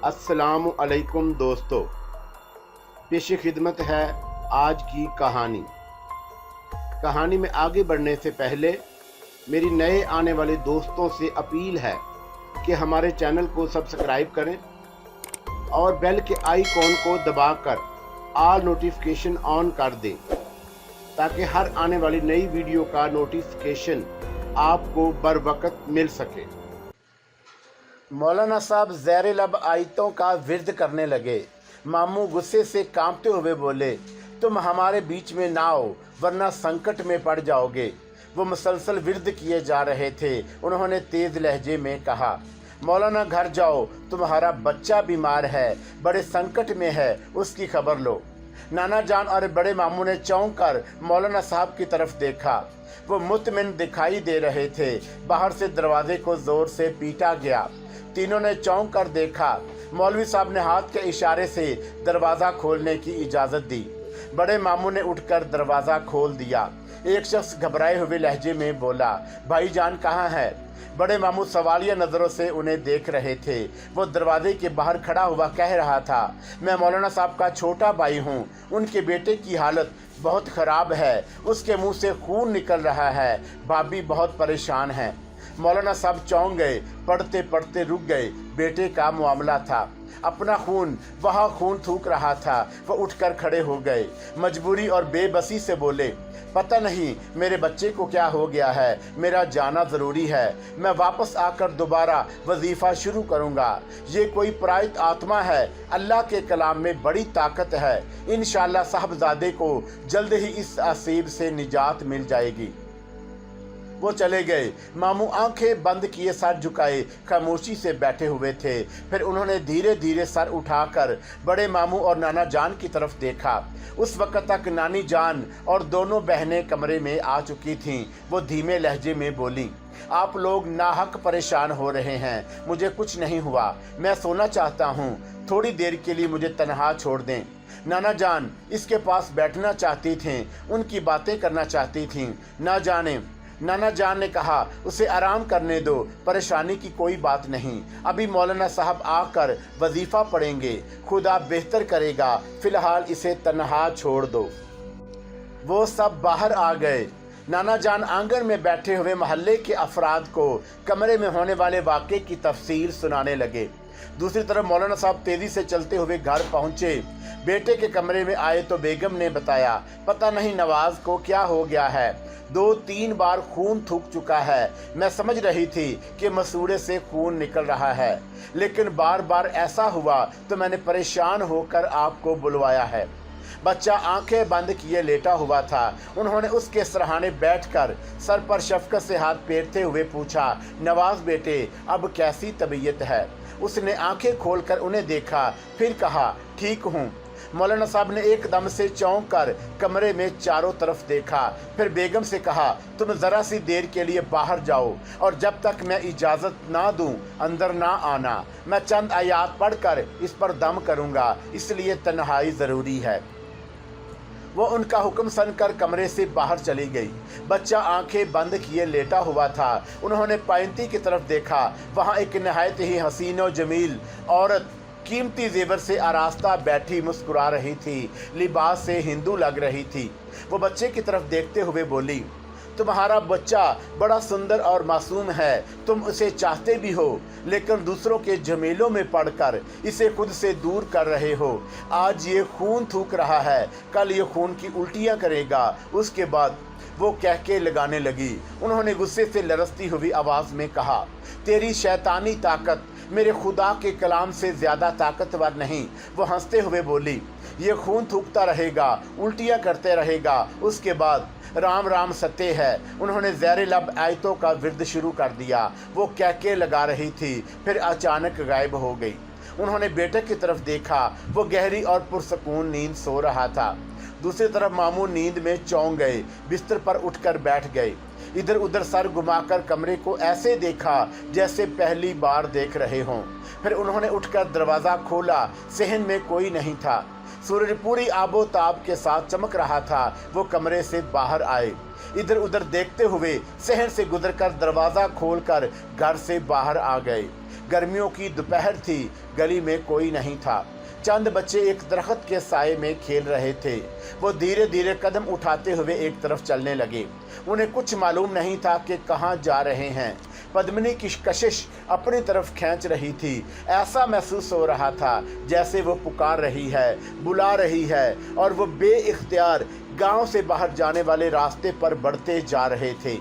अस्सलामु अलैकुम दोस्तों, पेश खिदमत है आज की कहानी। कहानी में आगे बढ़ने से पहले मेरी नए आने वाले दोस्तों से अपील है कि हमारे चैनल को सब्सक्राइब करें और बेल के आइकॉन को दबाकर ऑल नोटिफिकेशन ऑन कर दें ताकि हर आने वाली नई वीडियो का नोटिफिकेशन आपको बर वक्त मिल सके। मौलाना साहब ज़ैर लब आयतों का विर्द करने लगे। मामू गुस्से से कांपते हुए बोले, तुम हमारे बीच में ना आओ वरना संकट में पड़ जाओगे। वो मुसलसल विर्द किए जा रहे थे। उन्होंने तेज़ लहजे में कहा, मौलाना घर जाओ, तुम्हारा बच्चा बीमार है, बड़े संकट में है, उसकी खबर लो। नाना जान और बड़े मामू ने चौंक कर मौलाना साहब की तरफ देखा। वो मुतमिन दिखाई दे रहे थे। बाहर से दरवाजे को ज़ोर से पीटा गया। तीनों ने चौंक कर देखा। मौलवी साहब ने हाथ के इशारे से दरवाज़ा खोलने की इजाज़त दी। बड़े मामू ने उठकर दरवाज़ा खोल दिया। एक शख्स घबराए हुए लहजे में बोला, भाईजान कहाँ है? बड़े मामू सवालिया नज़रों से उन्हें देख रहे थे। वो दरवाजे के बाहर खड़ा हुआ कह रहा था, मैं मौलाना साहब का छोटा भाई हूँ। उनके बेटे की हालत बहुत ख़राब है, उसके मुंह से खून निकल रहा है, भाभी बहुत परेशान है। मौलाना साहब चौंक गए, पढ़ते पढ़ते रुक गए। बेटे का मामला था, अपना खून वहाँ खून थूक रहा था। वो उठकर खड़े हो गए। मजबूरी और बेबसी से बोले, पता नहीं मेरे बच्चे को क्या हो गया है, मेरा जाना ज़रूरी है। मैं वापस आकर दोबारा वजीफ़ा शुरू करूँगा। ये कोई पराइत आत्मा है, अल्लाह के कलाम में बड़ी ताकत है। इंशाअल्लाह साहबजादे को जल्द ही इस असीब से निजात मिल जाएगी। वो चले गए। मामू आंखें बंद किए सर झुकाए खामोशी से बैठे हुए थे। फिर उन्होंने धीरे धीरे सर उठाकर बड़े मामू और नाना जान की तरफ देखा। उस वक्त तक नानी जान और दोनों बहनें कमरे में आ चुकी थीं। वो धीमे लहजे में बोली, आप लोग नाहक परेशान हो रहे हैं, मुझे कुछ नहीं हुआ, मैं सोना चाहता हूँ, थोड़ी देर के लिए मुझे तन्हा छोड़ दें। नाना जान इसके पास बैठना चाहती थीं, उनकी बातें करना चाहती थीं। नाना जान ने कहा, उसे आराम करने दो, परेशानी की कोई बात नहीं, अभी मौलाना साहब आकर वजीफ़ा पढ़ेंगे, खुदा बेहतर करेगा, फ़िलहाल इसे तन्हा छोड़ दो। वो सब बाहर आ गए। नाना जान आंगन में बैठे हुए मोहल्ले के अफराद को कमरे में होने वाले वाक़े की तफसील सुनाने लगे। दूसरी तरफ मौलाना साहब तेज़ी से चलते हुए घर पहुँचे। बेटे के कमरे में आए तो बेगम ने बताया, पता नहीं नवाज को क्या हो गया है, 2-3 बार खून थूक चुका है। मैं समझ रही थी कि मसूड़े से खून निकल रहा है, लेकिन बार बार ऐसा हुआ तो मैंने परेशान होकर आपको बुलवाया है। बच्चा आंखें बंद किए लेटा हुआ था। उन्होंने उसके सरहाने बैठकर सर पर शफकत से हाथ फेरते हुए पूछा, नवाज बेटे अब कैसी तबीयत है? उसने आंखें खोलकर उन्हें देखा, फिर कहा, ठीक हूँ। मौलाना साहब ने एकदम से चौंक कर कमरे में चारों तरफ देखा। फिर बेगम से कहा, तुम ज़रा सी देर के लिए बाहर जाओ और जब तक मैं इजाज़त ना दूं अंदर ना आना। मैं चंद आयात पढ़कर इस पर दम करूँगा, इसलिए तन्हाई ज़रूरी है। वो उनका हुक्म सुनकर कमरे से बाहर चली गई। बच्चा आंखें बंद किए लेटा हुआ था। उन्होंने पायंती की तरफ देखा। वहाँ एक नहायत ही हसीन और जमील औरत कीमती जेवर से आरास्ता बैठी मुस्कुरा रही थी, लिबास से हिंदू लग रही थी। वो बच्चे की तरफ देखते हुए बोली, तुम्हारा बच्चा बड़ा सुंदर और मासूम है, तुम उसे चाहते भी हो, लेकिन दूसरों के झमेलों में पड़कर इसे खुद से दूर कर रहे हो। आज ये खून थूक रहा है, कल ये खून की उल्टियाँ करेगा। उसके बाद वो कहके लगाने लगी। उन्होंने गुस्से से लरसती हुई आवाज़ में कहा, तेरी शैतानी ताकत मेरे खुदा के कलाम से ज़्यादा ताकतवर नहीं। वो हंसते हुए बोली, ये खून थूकता रहेगा, उल्टियाँ करते रहेगा, उसके बाद राम राम सत्य है। उन्होंने ज़ैर लब आयतों का विर्द शुरू कर दिया। वो कहके लगा रही थी, फिर अचानक गायब हो गई। उन्होंने बेटे की तरफ देखा। वो गहरी और पुरसकून नींद सो रहा था। दूसरी तरफ मामू नींद में चौंक गए, बिस्तर पर उठकर बैठ गए। इधर उधर सर घुमाकर कमरे को ऐसे देखा जैसे पहली बार देख रहे हों। फिर उन्होंने उठकर दरवाज़ा खोला। सहन में कोई नहीं था। सूरज पूरी आबोताब के साथ चमक रहा था। वो कमरे से बाहर आए। इधर उधर देखते हुए शहर से गुजरकर दरवाज़ा खोलकर घर से बाहर आ गए। गर्मियों की दोपहर थी, गली में कोई नहीं था। चंद बच्चे एक दरख्त के साए में खेल रहे थे। वो धीरे धीरे कदम उठाते हुए एक तरफ चलने लगे। उन्हें कुछ मालूम नहीं था कि कहाँ जा रहे हैं। पद्मिनी की कशिश अपनी तरफ खींच रही थी। ऐसा महसूस हो रहा था जैसे वो पुकार रही है, बुला रही है, और वो बेइख्तियार गांव से बाहर जाने वाले रास्ते पर बढ़ते जा रहे थे।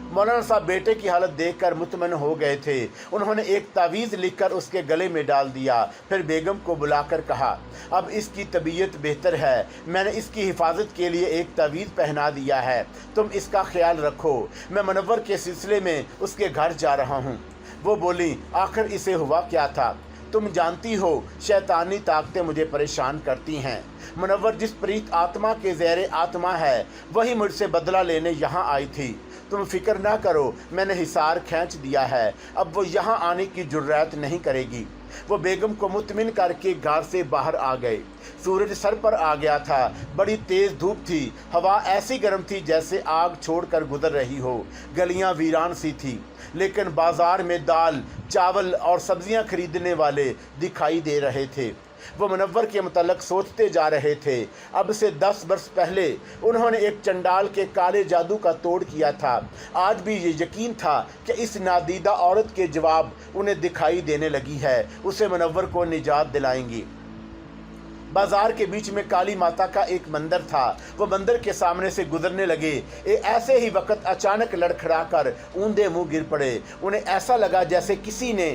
मौलाना साहब बेटे की हालत देखकर मुतमन हो गए थे। उन्होंने एक तावीज़ लिखकर उसके गले में डाल दिया। फिर बेगम को बुलाकर कहा, अब इसकी तबीयत बेहतर है, मैंने इसकी हिफाजत के लिए एक तावीज़ पहना दिया है, तुम इसका ख्याल रखो। मैं मुनव्वर के सिलसिले में उसके घर जा रहा हूँ। वो बोली, आखिर इसे हुआ क्या था? तुम जानती हो, शैतानी ताकतें मुझे परेशान करती हैं। मुनव्वर जिस प्रीत आत्मा के ज़ेरे आत्मा है, वही मुझसे बदला लेने यहाँ आई थी। तुम फिक्र ना करो, मैंने हिसार खींच दिया है, अब वो यहाँ आने की जुर्रत नहीं करेगी। वो बेगम को मुतमिन करके घर से बाहर आ गए। सूरज सर पर आ गया था। बड़ी तेज़ धूप थी। हवा ऐसी गर्म थी जैसे आग छोड़कर गुजर रही हो। गलियां वीरान सी थी, लेकिन बाजार में दाल, चावल और सब्जियां खरीदने वाले दिखाई दे रहे थे। वो मुनव्वर के मुतल्लक सोचते जा रहे थे। अब से 10 वर्ष पहले उन्होंने एक चंडाल के काले जादू का तोड़ किया था। आज भी ये यकीन था कि इस नादीदा औरत के जवाब उन्हें दिखाई देने लगी है, उसे मुनव्वर को निजात दिलाएंगी। बाजार के बीच में काली माता का एक मंदिर था। वो मंदिर के सामने से गुजरने लगे। ऐसे ही वक्त अचानक लड़खड़ाकर ऊंधे मुंह गिर पड़े। उन्हें ऐसा लगा जैसे किसी ने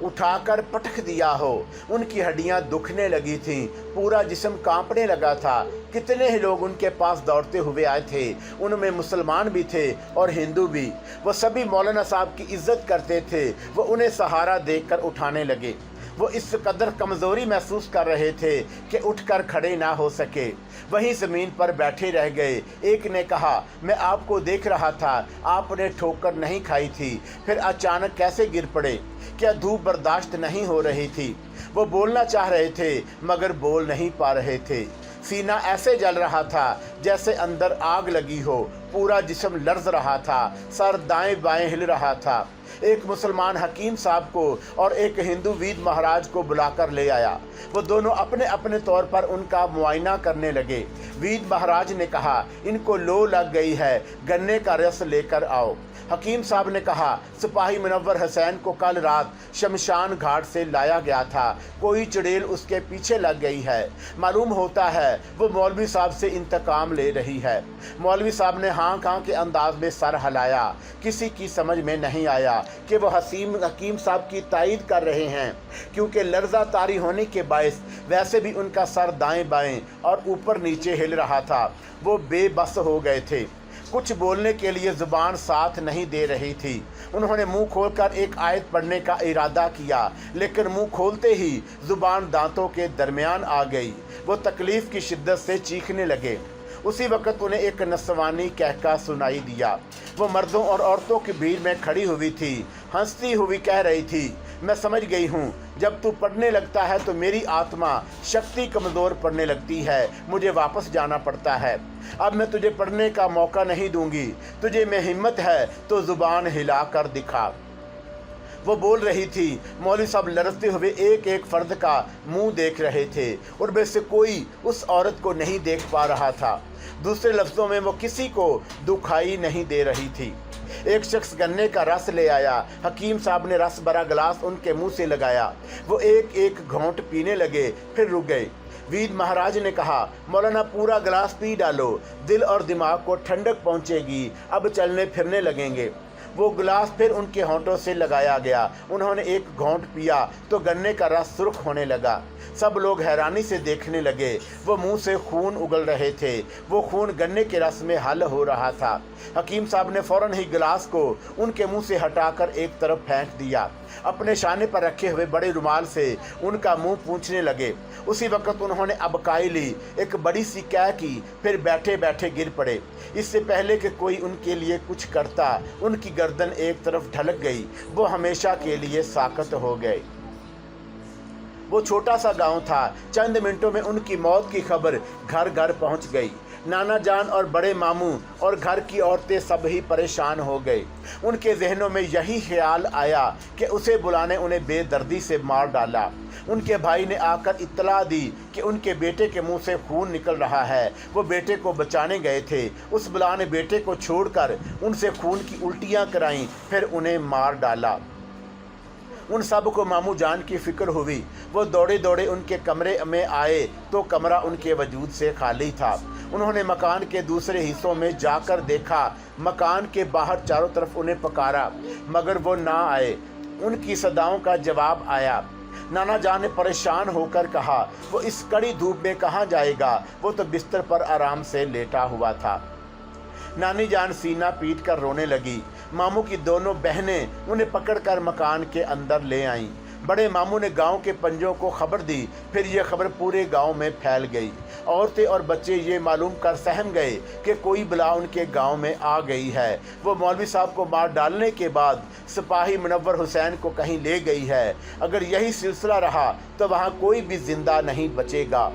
उठाकर पटक दिया हो। उनकी हड्डियां दुखने लगी थीं, पूरा जिस्म कांपने लगा था। कितने ही लोग उनके पास दौड़ते हुए आए थे। उनमें मुसलमान भी थे और हिंदू भी। वो सभी मौलाना साहब की इज्जत करते थे। वो उन्हें सहारा देकर उठाने लगे। वो इस कदर कमज़ोरी महसूस कर रहे थे कि उठकर खड़े ना हो सके, वहीं ज़मीन पर बैठे रह गए। एक ने कहा, मैं आपको देख रहा था, आपने ठोकर नहीं खाई थी, फिर अचानक कैसे गिर पड़े? क्या धूप बर्दाश्त नहीं हो रही थी? वो बोलना चाह रहे थे मगर बोल नहीं पा रहे थे। सीना ऐसे जल रहा था जैसे अंदर आग लगी हो। पूरा जिस्म लर्ज रहा था, सर दाएं बाएं हिल रहा था। एक मुसलमान हकीम साहब को और एक हिंदू वीद महाराज को बुलाकर ले आया। वो दोनों अपने अपने तौर पर उनका मुआयना करने लगे। वीद महाराज ने कहा, इनको लो लग गई है, गन्ने का रस लेकर आओ। हकीम साहब ने कहा, सिपाही मुनव्वर हुसैन को कल रात शमशान घाट से लाया गया था, कोई चुड़ैल उसके पीछे लग गई है। मालूम होता है वो मौलवी साहब से इंतकाम ले रही है। मौलवी साहब ने हाँ हाँ के अंदाज में सर हिलाया। किसी की समझ में नहीं आया कि वो हकीम साहब की तायीद कर रहे हैं, क्योंकि लर्जा तारी होने के बायस वैसे भी उनका सर दाएं बाएं और ऊपर नीचे हिल रहा था। वो बेबस हो गए थे। कुछ बोलने के लिए ज़ुबान साथ नहीं दे रही थी। उन्होंने मुंह खोलकर एक आयत पढ़ने का इरादा किया, लेकिन मुंह खोलते ही ज़ुबान दांतों के दरमियान आ गई। वो तकलीफ़ की शिद्दत से चीखने लगे। उसी वक्त उन्हें एक नस्वानी कहका सुनाई दिया। वो मर्दों और औरतों की भीड़ में खड़ी हुई थी, हंसती हुई कह रही थी, मैं समझ गई हूँ, जब तू पढ़ने लगता है तो मेरी आत्मा शक्ति कमज़ोर पड़ने लगती है, मुझे वापस जाना पड़ता है। अब मैं तुझे पढ़ने का मौका नहीं दूंगी। तुझे में हिम्मत है तो ज़ुबान हिला कर दिखा। वो बोल रही थी। मौलवी साहब लरजते हुए एक एक फर्द का मुंह देख रहे थे। उनमें से कोई उस औरत को नहीं देख पा रहा था। दूसरे लफ्ज़ों में वो किसी को दुखाई नहीं दे रही थी। एक शख्स गन्ने का रस ले आया। हकीम साहब ने रस भरा गिलास उनके मुंह से लगाया। वो एक एक घोंट पीने लगे, फिर रुक गए। वीद महाराज ने कहा, मौलाना पूरा गिलास पी डालो, दिल और दिमाग को ठंडक पहुंचेगी, अब चलने फिरने लगेंगे। वो गिलास फिर उनके होंठों से लगाया गया। उन्होंने एक घोंट पिया तो गन्ने का रस सुर्ख होने लगा। सब लोग हैरानी से देखने लगे। वो मुंह से खून उगल रहे थे। वो खून गन्ने के रस में हल हो रहा था। हकीम साहब ने फौरन ही गिलास को उनके मुंह से हटाकर एक तरफ फेंक दिया। अपने शाने पर रखे हुए बड़े रुमाल से उनका मुंह पूंछने लगे। उसी वक्त उन्होंने अबकाई ली, एक बड़ी सी कै की, फिर बैठे बैठे गिर पड़े। इससे पहले कि कोई उनके लिए कुछ करता, उनकी गर्दन एक तरफ ढलक गई। वो हमेशा के लिए साकत हो गए। वो छोटा सा गांव था। चंद मिनटों में उनकी मौत की खबर घर घर पहुंच गई। नाना जान और बड़े मामू और घर की औरतें सब ही परेशान हो गए। उनके जहनों में यही ख्याल आया कि उसे बुलाने उन्हें बेदर्दी से मार डाला। उनके भाई ने आकर इत्तला दी कि उनके बेटे के मुंह से खून निकल रहा है। वो बेटे को बचाने गए थे। उस बुला ने बेटे को छोड़कर उनसे खून की उल्टियां कराईं, फिर उन्हें मार डाला। उन सब को मामू जान की फिक्र हुई। वो दौड़े दौड़े उनके कमरे में आए तो कमरा उनके वजूद से खाली था। उन्होंने मकान के दूसरे हिस्सों में जाकर देखा। मकान के बाहर चारों तरफ उन्हें पुकारा, मगर वो ना आए। उनकी सदाओं का जवाब आया। नाना जान ने परेशान होकर कहा, वो इस कड़ी धूप में कहाँ जाएगा? वो तो बिस्तर पर आराम से लेटा हुआ था। नानी जान सीना पीट कर रोने लगी। मामू की दोनों बहनें उन्हें पकड़कर मकान के अंदर ले आईं। बड़े मामू ने गांव के पंजों को खबर दी। फिर यह खबर पूरे गांव में फैल गई। औरतें और बच्चे ये मालूम कर सहम गए कि कोई बला उनके गांव में आ गई है। वो मौलवी साहब को मार डालने के बाद सिपाही मुनव्वर हुसैन को कहीं ले गई है। अगर यही सिलसिला रहा तो वहाँ कोई भी जिंदा नहीं बचेगा।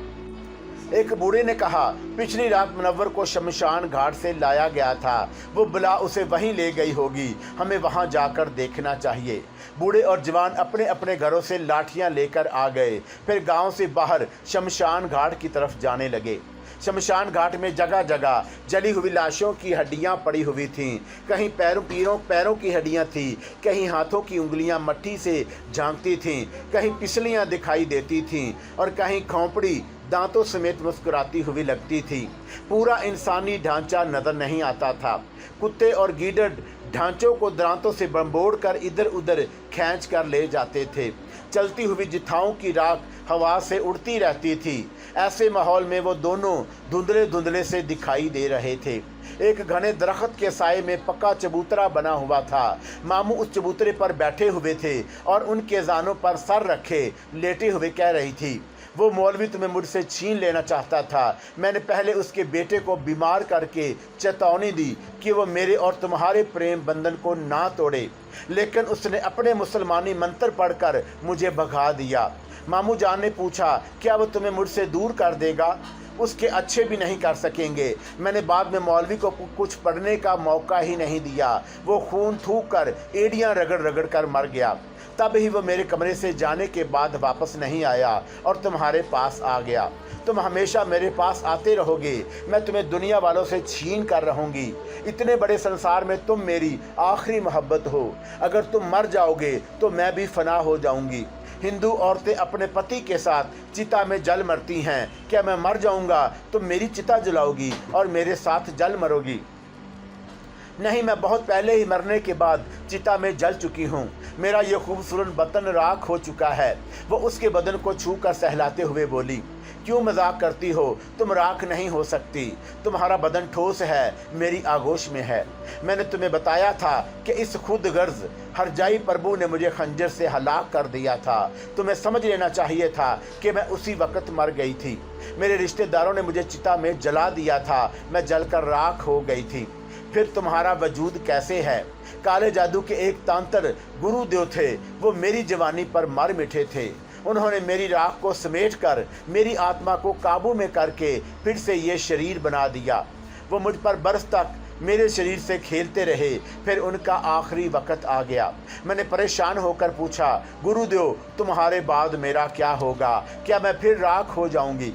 एक बूढ़े ने कहा, पिछली रात मुनव्वर को शमशान घाट से लाया गया था। वो बला उसे वहीं ले गई होगी। हमें वहां जाकर देखना चाहिए। बूढ़े और जवान अपने अपने घरों से लाठियां लेकर आ गए। फिर गांव से बाहर शमशान घाट की तरफ जाने लगे। शमशान घाट में जगह जगह जली हुई लाशों की हड्डियां पड़ी हुई थीं। कहीं पैरों की हड्डियां थीं, कहीं हाथों की उंगलियां मट्टी से झांकती थीं, कहीं पिसलियां दिखाई देती थीं और कहीं खोपड़ी दांतों समेत मुस्कुराती हुई लगती थी। पूरा इंसानी ढांचा नजर नहीं आता था। कुत्ते और गीदड़ ढांचों को दांतों से बंबोड़ कर इधर उधर खींच कर ले जाते थे। चलती हुई जिथाओं की राख हवा से उड़ती रहती थी। ऐसे माहौल में वो दोनों धुंधले धुंधले से दिखाई दे रहे थे। एक घने दरख्त के साए में पक्का चबूतरा बना हुआ था। मामू उस चबूतरे पर बैठे हुए थे और उनके जानों पर सर रखे लेटे हुए कह रही थी, वो मौलवी तुम्हें मुझसे छीन लेना चाहता था। मैंने पहले उसके बेटे को बीमार करके चेतावनी दी कि वो मेरे और तुम्हारे प्रेम बंधन को ना तोड़े, लेकिन उसने अपने मुसलमानी मंत्र पढ़कर मुझे भगा दिया। मामू जान ने पूछा, क्या वो तुम्हें मुझसे दूर कर देगा? उसके अच्छे भी नहीं कर सकेंगे। मैंने बाद में मौलवी को कुछ पढ़ने का मौका ही नहीं दिया। वो खून थूक कर एड़ियाँ रगड़ रगड़ कर मर गया। तब ही वो मेरे कमरे से जाने के बाद वापस नहीं आया और तुम्हारे पास आ गया। तुम हमेशा मेरे पास आते रहोगे। मैं तुम्हें दुनिया वालों से छीन कर रहूँगी। इतने बड़े संसार में तुम मेरी आखिरी मोहब्बत हो। अगर तुम मर जाओगे तो मैं भी फना हो जाऊँगी। हिंदू औरतें अपने पति के साथ चिता में जल मरती हैं। क्या मैं मर जाऊँगा तो मेरी चिता जलाओगी और मेरे साथ जल मरोगी? नहीं, मैं बहुत पहले ही मरने के बाद चिता में जल चुकी हूँ। मेरा ये खूबसूरत बदन राख हो चुका है। वो उसके बदन को छू कर सहलाते हुए बोली, क्यों मजाक करती हो? तुम राख नहीं हो सकती। तुम्हारा बदन ठोस है, मेरी आगोश में है। मैंने तुम्हें बताया था कि इस खुद गर्ज हरजाई प्रभु ने मुझे खंजर से हलाक कर दिया था। तुम्हें समझ लेना चाहिए था कि मैं उसी वक्त मर गई थी। मेरे रिश्तेदारों ने मुझे चिता में जला दिया था। मैं जलकर राख हो गई थी। फिर तुम्हारा वजूद कैसे है? काले जादू के एक तांत्र गुरुदेव थे। वो मेरी जवानी पर मर मिटे थे। उन्होंने मेरी राख को समेट कर मेरी आत्मा को काबू में करके फिर से ये शरीर बना दिया। वो मुझ पर बरस तक मेरे शरीर से खेलते रहे। फिर उनका आखिरी वक्त आ गया। मैंने परेशान होकर पूछा, गुरुदेव तुम्हारे बाद मेरा क्या होगा? क्या मैं फिर राख हो जाऊंगी?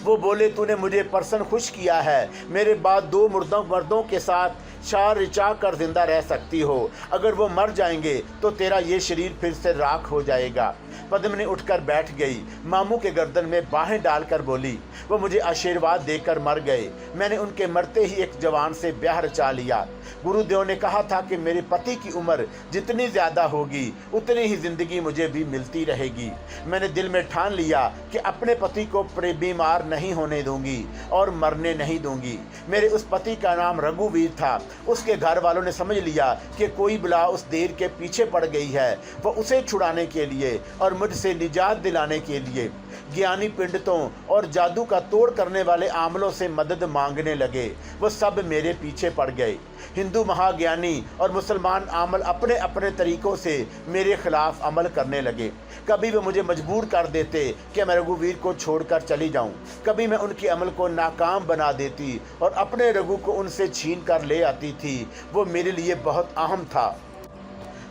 वो बोले, तूने मुझे परसन खुश किया है। मेरे बाद 2 मर्दों के साथ चार रिचा कर जिंदा रह सकती हो। अगर वो मर जाएंगे तो तेरा ये शरीर फिर से राख हो जाएगा। पद्मिनी उठकर बैठ गई। मामू के गर्दन में बाहें डालकर बोली, वो मुझे आशीर्वाद देकर मर गए। मैंने उनके मरते ही एक जवान से ब्याह रचा लिया। गुरुदेव ने कहा था कि मेरे पति की उम्र जितनी ज़्यादा होगी उतनी ही ज़िंदगी मुझे भी मिलती रहेगी। मैंने दिल में ठान लिया कि अपने पति को बीमार नहीं होने दूंगी और मरने नहीं दूंगी। मेरे उस पति का नाम रघुवीर था। उसके घर वालों ने समझ लिया कि कोई बला उस देर के पीछे पड़ गई है। वो उसे छुड़ाने के लिए और मुझसे निजात दिलाने के लिए ज्ञानी पंडितों और जादू का तोड़ करने वाले आमलों से मदद मांगने लगे। वो सब मेरे पीछे पड़ गए। हिंदू महाज्ञानी और मुसलमान आमल अपने अपने तरीक़ों से मेरे खिलाफ अमल करने लगे। कभी वे मुझे मजबूर कर देते कि मैं रघुवीर को छोड़कर चली जाऊं, कभी मैं उनके अमल को नाकाम बना देती और अपने रघु को उनसे छीन कर ले आती थी। वो मेरे लिए बहुत अहम था।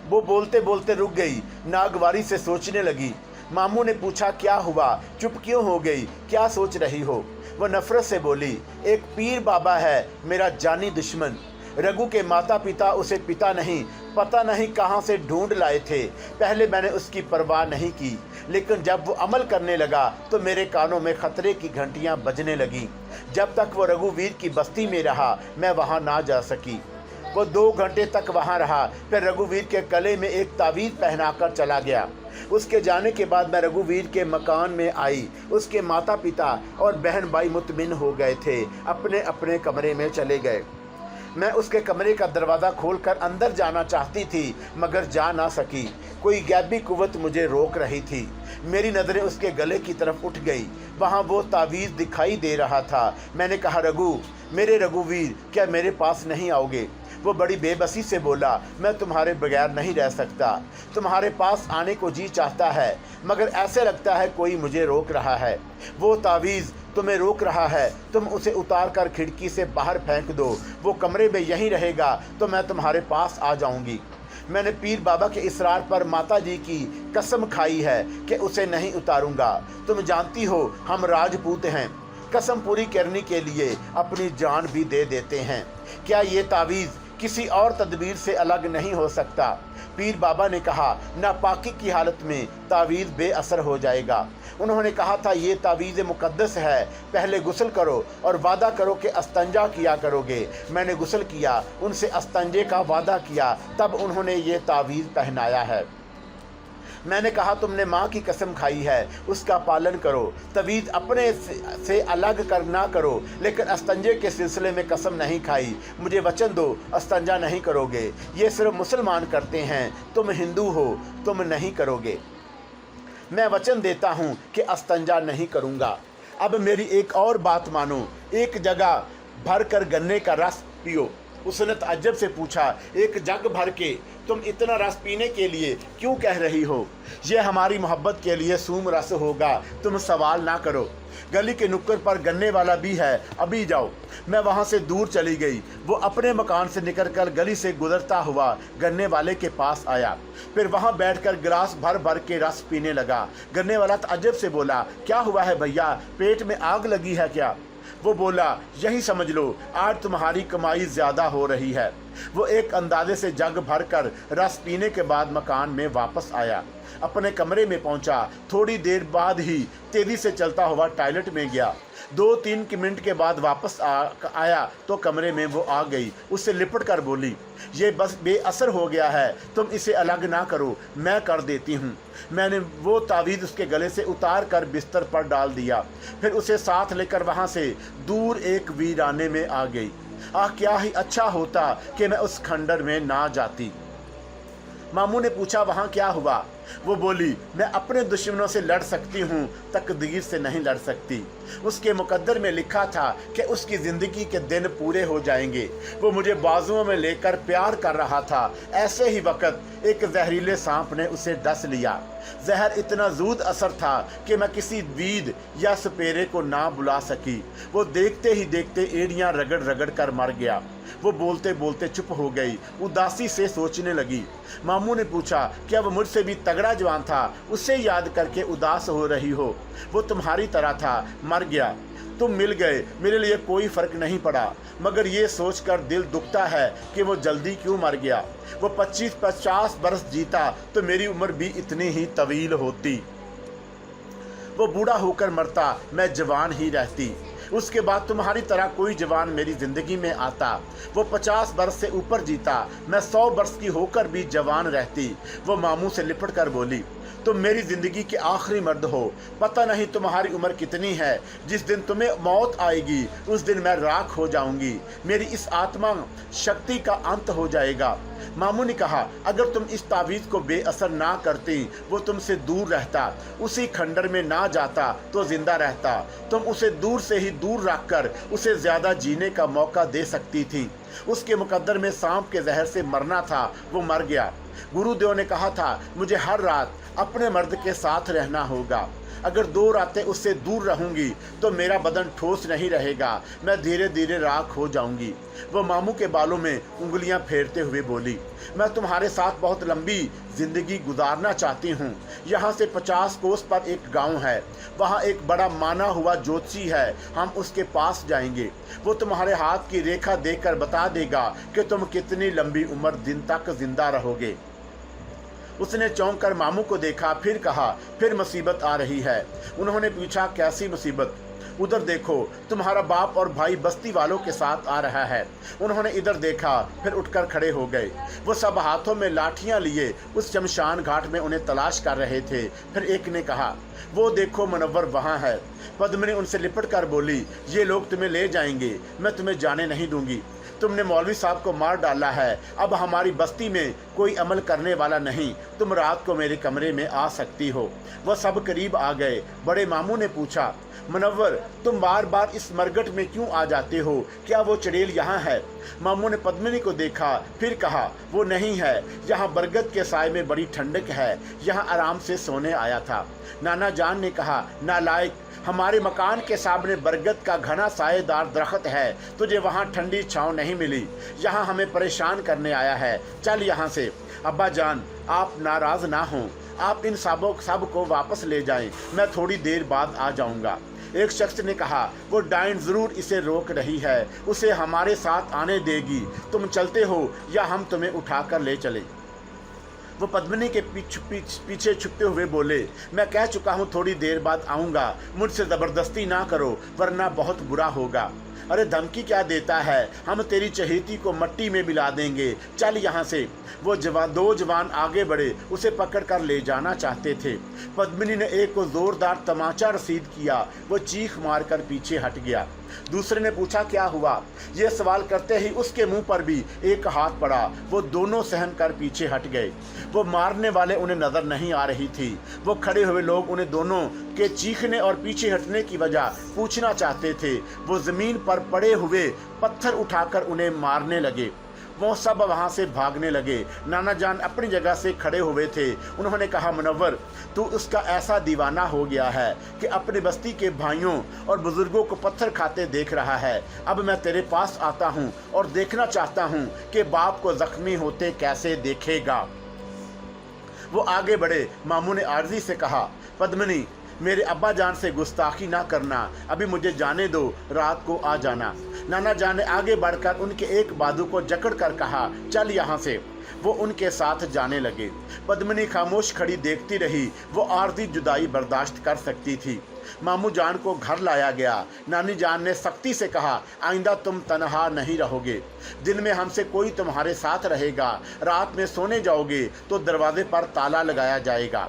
वो बोलते बोलते रुक गई, नागवारी से सोचने लगी। मामू ने पूछा, क्या हुआ, चुप क्यों हो गई, क्या सोच रही हो? वो नफरत से बोली, एक पीर बाबा है मेरा जानी दुश्मन। रघु के माता पिता उसे पिता नहीं, पता नहीं कहाँ से ढूंढ लाए थे। पहले मैंने उसकी परवाह नहीं की, लेकिन जब वो अमल करने लगा तो मेरे कानों में खतरे की घंटियाँ बजने लगीं। जब तक वो रघुवीर की बस्ती में रहा मैं वहाँ ना जा सकी। वो 2 घंटे तक वहाँ रहा, फिर रघुवीर के गले में एक तावीज़ पहनाकर चला गया। उसके जाने के बाद मैं रघुवीर के मकान में आई। उसके माता पिता और बहन भाई मुतमिन हो गए थे, अपने अपने कमरे में चले गए। मैं उसके कमरे का दरवाज़ा खोलकर अंदर जाना चाहती थी, मगर जा ना सकी। कोई गैबी कुव्वत मुझे रोक रही थी। मेरी नज़रें उसके गले की तरफ उठ गई, वहाँ वो तावीज़ दिखाई दे रहा था। मैंने कहा, रघु, मेरे रघुवीर, क्या मेरे पास नहीं आओगे? वो बड़ी बेबसी से बोला, मैं तुम्हारे बगैर नहीं रह सकता। तुम्हारे पास आने को जी चाहता है, मगर ऐसे लगता है कोई मुझे रोक रहा है। वो तावीज़ तुम्हें रोक रहा है, तुम उसे उतार कर खिड़की से बाहर फेंक दो। वो कमरे में यहीं रहेगा तो मैं तुम्हारे पास आ जाऊंगी। मैंने पीर बाबा के इसरार पर माता जी की कसम खाई है कि उसे नहीं उतारूंगा। तुम जानती हो हम राजपूत हैं, कसम पूरी करने के लिए अपनी जान भी दे देते हैं। क्या ये तावीज़ किसी और तदबीर से अलग नहीं हो सकता? पीर बाबा ने कहा, नापाकी की हालत में तावीज़ बेअसर हो जाएगा। उन्होंने कहा था, ये तावीज़ मुक़द्दस है, पहले गुस्ल करो और वादा करो कि अस्तंजा किया करोगे। मैंने गुस्ल किया, उनसे अस्तंजे का वादा किया, तब उन्होंने ये तावीज़ पहनाया है। मैंने कहा, तुमने माँ की कसम खाई है, उसका पालन करो। तवीज़ अपने से अलग कर ना करो, लेकिन अस्तंजे के सिलसिले में कसम नहीं खाई। मुझे वचन दो, अस्तंजा नहीं करोगे। ये सिर्फ मुसलमान करते हैं, तुम हिंदू हो, तुम नहीं करोगे। मैं वचन देता हूँ कि अस्तंजा नहीं करूँगा। अब मेरी एक और बात मानो, एक जगह भर कर गन्ने का रस पियो। उसने ताज्जुब से पूछा, एक जग भर के तुम इतना रस पीने के लिए क्यों कह रही हो? ये हमारी मोहब्बत के लिए सूम रस होगा, तुम सवाल ना करो। गली के नुक्कड़ पर गन्ने वाला भी है, अभी जाओ। मैं वहाँ से दूर चली गई। वो अपने मकान से निकलकर गली से गुजरता हुआ गन्ने वाले के पास आया, फिर वहाँ बैठकर गिलास भर भर के रस पीने लगा। गन्ने वाला ताज्जुब से बोला, क्या हुआ है भैया, पेट में आग लगी है क्या? वो बोला, यही समझ लो, आज तुम्हारी कमाई ज़्यादा हो रही है। वो एक अंदाजे से जग भर कर रस पीने के बाद मकान में वापस आया, अपने कमरे में पहुंचा। थोड़ी देर बाद ही तेज़ी से चलता हुआ टॉयलेट में गया। 2-3 मिनट के बाद वापस आया तो कमरे में वो आ गई। उससे लिपट कर बोली, ये बस बेअसर हो गया है, तुम इसे अलग ना करो, मैं कर देती हूँ। मैंने वो तावीज़ उसके गले से उतार कर बिस्तर पर डाल दिया, फिर उसे साथ लेकर वहाँ से दूर एक वीराने में आ गई। क्या ही अच्छा होता कि मैं उस खंडर में ना जाती। मामू ने पूछा, वहाँ क्या हुआ? वो बोली, मैं अपने दुश्मनों से लड़ सकती हूँ, तकदीर से नहीं लड़ सकती। उसके मुकद्दर में लिखा था कि उसकी ज़िंदगी के दिन पूरे हो जाएंगे। वो मुझे बाजुओं में लेकर प्यार कर रहा था। ऐसे ही वक्त एक जहरीले सांप ने उसे डस लिया। जहर इतना ज़ूद असर था कि मैं किसी वीद या सपेरे को ना बुला सकी। वो देखते ही देखते एड़ियाँ रगड़ रगड़ कर मर गया। वो बोलते बोलते चुप हो गई, उदासी से सोचने लगी। मामू ने पूछा, क्या वो मुझसे भी तगड़ा जवान था, उससे याद करके उदास हो रही हो? वो तुम्हारी तरह था, मर गया, तुम मिल गए, मेरे लिए कोई फ़र्क नहीं पड़ा, मगर ये सोचकर दिल दुखता है कि वो जल्दी क्यों मर गया। वो 25-50 बरस जीता तो मेरी उम्र भी इतनी ही तवील होती। वो बूढ़ा होकर मरता, मैं जवान ही रहती। उसके बाद तुम्हारी तरह कोई जवान मेरी ज़िंदगी में आता। वो 50 बरस से ऊपर जीता, मैं 100 बरस की होकर भी जवान रहती। वो मामू से लिपट कर बोली, तुम मेरी ज़िंदगी के आखिरी मर्द हो। पता नहीं तुम्हारी उम्र कितनी है, जिस दिन तुम्हें मौत आएगी उस दिन मैं राख हो जाऊंगी। मेरी इस आत्मा शक्ति का अंत हो जाएगा। मामू ने कहा, अगर तुम इस तावीज़ को बेअसर ना करती, वो तुमसे दूर रहता, उसी खंडर में ना जाता तो जिंदा रहता। तुम उसे दूर से ही दूर रखकर उसे ज्यादा जीने का मौका दे सकती थी। उसके मुकद्दर में सांप के जहर से मरना था, वो मर गया। गुरुदेव ने कहा था, मुझे हर रात अपने मर्द के साथ रहना होगा। अगर 2 रातें उससे दूर रहूंगी तो मेरा बदन ठोस नहीं रहेगा, मैं धीरे धीरे राख हो जाऊंगी। वो मामू के बालों में उंगलियां फेरते हुए बोली, मैं तुम्हारे साथ बहुत लंबी जिंदगी गुजारना चाहती हूँ। यहाँ से 50 कोस पर एक गांव है, वहाँ एक बड़ा माना हुआ ज्योतिषी है, हम उसके पास जाएंगे। वो तुम्हारे हाथ की रेखा देखकर बता देगा कि तुम कितनी लंबी उम्र दिन तक जिंदा रहोगे। उसने चौंक कर मामू को देखा, फिर कहा, फिर मुसीबत आ रही है। उन्होंने पूछा, कैसी मुसीबत? उधर देखो, तुम्हारा बाप और भाई बस्ती वालों के साथ आ रहा है। उन्होंने इधर देखा, फिर उठकर खड़े हो गए। वो सब हाथों में लाठियां लिए उस शमशान घाट में उन्हें तलाश कर रहे थे। फिर एक ने कहा, वो देखो मुनव्वर वहाँ है। पद्मिनी उनसे लिपट कर बोली, ये लोग तुम्हें ले जाएंगे, मैं तुम्हें जाने नहीं दूंगी। तुमने मौलवी साहब को मार डाला है, अब हमारी बस्ती में कोई अमल करने वाला नहीं। तुम रात को मेरे कमरे में आ सकती हो। वह सब करीब आ गए। बड़े मामू ने पूछा, मुनव्वर, तुम बार बार इस मरगट में क्यों आ जाते हो? क्या वो चड़ेल यहाँ है? मामू ने पद्मिनी को देखा, फिर कहा, वो नहीं है, यहाँ बरगद के साए में बड़ी ठंडक है, यहाँ आराम से सोने आया था। नाना जान ने कहा, नालायक, हमारे मकान के सामने बरगद का घना साएदार दरख्त है, तुझे वहाँ ठंडी छांव नहीं मिली, यहाँ हमें परेशान करने आया है, चल यहाँ से। अब्बा जान, आप नाराज ना हों, आप इन सब को वापस ले जाएं, मैं थोड़ी देर बाद आ जाऊंगा। एक शख्स ने कहा, वो डाइन जरूर इसे रोक रही है, उसे हमारे साथ आने देगी। तुम चलते हो या हम तुम्हें उठाकर ले चले? वो पद्मिनी के पीछे छुपते हुए बोले, मैं कह चुका हूँ थोड़ी देर बाद आऊँगा, मुझसे ज़बरदस्ती ना करो वरना बहुत बुरा होगा। अरे धमकी क्या देता है, हम तेरी चहेती को मट्टी में मिला देंगे, चल यहाँ से। वो दो जवान आगे बढ़े, उसे पकड़ कर ले जाना चाहते थे। पद्मिनी ने एक को जोरदार तमाचा रसीद किया, वो चीख मार कर पीछे हट गया। दूसरे ने पूछा, क्या हुआ? ये सवाल करते ही उसके मुंह पर भी एक हाथ पड़ा। वो दोनों सहम कर पीछे हट गए। वो मारने वाले उन्हें नजर नहीं आ रही थी। वो खड़े हुए लोग उन्हें दोनों के चीखने और पीछे हटने की वजह पूछना चाहते थे। वो जमीन पर पड़े हुए पत्थर उठाकर उन्हें मारने लगे। वो सब वहाँ से भागने लगे। नाना जान अपनी जगह से खड़े हुए थे। उन्होंने कहा, मुनव्वर, तू उसका ऐसा दीवाना हो गया है कि अपनी बस्ती के भाइयों और बुजुर्गों को पत्थर खाते देख रहा है। अब मैं तेरे पास आता हूँ और देखना चाहता हूँ कि बाप को जख्मी होते कैसे देखेगा। वो आगे बढ़े। मामू ने आर्जी से कहा, पद्मिनी, मेरे अब्बा जान से गुस्ताखी ना करना, अभी मुझे जाने दो, रात को आ जाना। नाना जान ने आगे बढ़कर उनके एक बाजू को जकड़ कर कहा, चल यहाँ से। वो उनके साथ जाने लगे। पद्मिनी खामोश खड़ी देखती रही। वो आर्जी जुदाई बर्दाश्त कर सकती थी। मामू जान को घर लाया गया। नानी जान ने सख्ती से कहा, आइंदा तुम तनहा नहीं रहोगे, दिन में हमसे कोई तुम्हारे साथ रहेगा, रात में सोने जाओगे तो दरवाजे पर ताला लगाया जाएगा।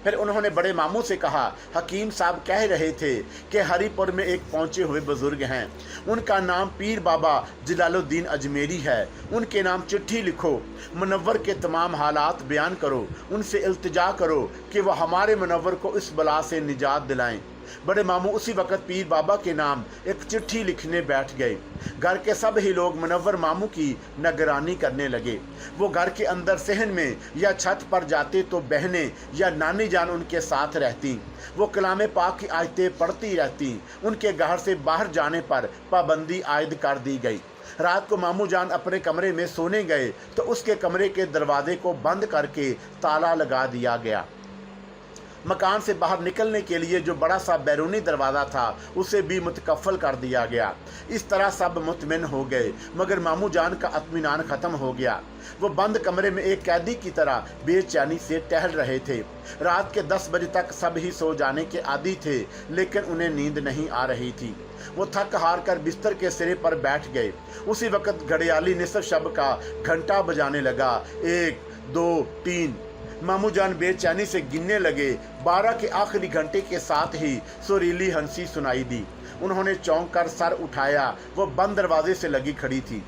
फिर उन्होंने बड़े मामू से कहा, हकीम साहब कह रहे थे कि हरिपुर में एक पहुंचे हुए बुजुर्ग हैं, उनका नाम पीर बाबा जलालुद्दीन अजमेरी है। उनके नाम चिट्ठी लिखो, मुनव्वर के तमाम हालात बयान करो, उनसे इल्तिजा करो कि वह हमारे मुनव्वर को इस बला से निजात दिलाएं। बड़े मामू उसी वक्त पीर बाबा के नाम एक चिट्ठी लिखने बैठ गए। घर के सब ही लोग मुनव्वर मामू की निगरानी करने लगे। वो घर के अंदर सहन में या छत पर जाते तो बहनें या नानी जान उनके साथ रहती। वो कलामे पाक की आयतें पढ़ती रहती। उनके घर से बाहर जाने पर पाबंदी आयद कर दी गई। रात को मामू जान अपने कमरे में सोने गए तो उसके कमरे के दरवाजे को बंद करके ताला लगा दिया गया। मकान से बाहर निकलने के लिए जो बड़ा सा बैरूनी दरवाज़ा था उसे भी मुतकफ़ल कर दिया गया। इस तरह सब मुतमिन हो गए, मगर मामू जान का इत्मीनान ख़त्म हो गया। वो बंद कमरे में एक कैदी की तरह बेचैनी से टहल रहे थे। रात के 10 बजे तक सब ही सो जाने के आदी थे, लेकिन उन्हें नींद नहीं आ रही थी। वो थक हार कर बिस्तर के सिरे पर बैठ गए। उसी वक्त घड़ियाली निसफ शब का घंटा बजाने लगा। 1 2 3। मामू जान बेचैनी से गिनने लगे। 12 के आखिरी घंटे के साथ ही सुरीली हंसी सुनाई दी। उन्होंने चौंक कर सर उठाया। वो बंद दरवाजे से लगी खड़ी थी।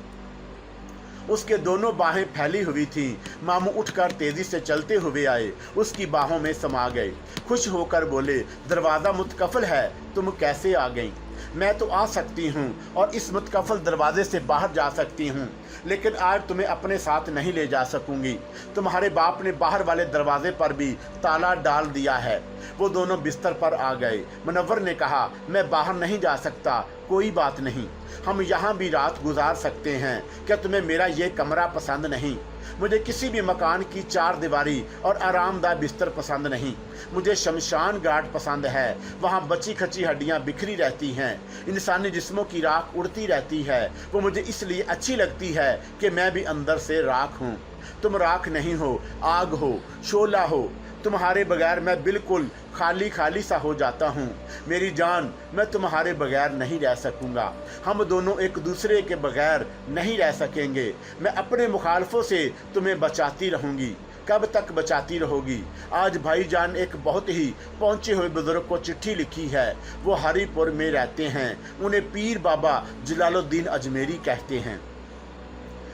उसके दोनों बाहें फैली हुई थीं। मामू उठकर तेजी से चलते हुए आए, उसकी बाहों में समा गए। खुश होकर बोले, दरवाज़ा मुतकफल है, तुम कैसे आ गई? मैं तो आ सकती हूँ और इस मुतकफल दरवाजे से बाहर जा सकती हूँ, लेकिन आज तुम्हें अपने साथ नहीं ले जा सकूंगी। तुम्हारे बाप ने बाहर वाले दरवाजे पर भी ताला डाल दिया है। वो दोनों बिस्तर पर आ गए। मुनव्वर ने कहा, मैं बाहर नहीं जा सकता। कोई बात नहीं, हम यहाँ भी रात गुजार सकते हैं। क्या तुम्हें मेरा ये कमरा पसंद नहीं? मुझे किसी भी मकान की चार दीवारी और आरामदायक बिस्तर पसंद नहीं। मुझे शमशान घाट पसंद है। वहाँ बची खची हड्डियाँ बिखरी रहती हैं, इंसानी जिस्मों की राख उड़ती रहती है। वो मुझे इसलिए अच्छी लगती है कि मैं भी अंदर से राख हूँ। तुम राख नहीं हो, आग हो, शोला हो। तुम्हारे बगैर मैं बिल्कुल खाली खाली सा हो जाता हूँ। मेरी जान, मैं तुम्हारे बगैर नहीं रह सकूँगा। हम दोनों एक दूसरे के बगैर नहीं रह सकेंगे। मैं अपने मुखालफों से तुम्हें बचाती रहूँगी। कब तक बचाती रहोगी? आज भाईजान एक बहुत ही पहुँचे हुए बुजुर्ग को चिट्ठी लिखी है। वो हरिपुर में रहते हैं। उन्हें पीर बाबा जलालुद्दीन अजमेरी कहते हैं।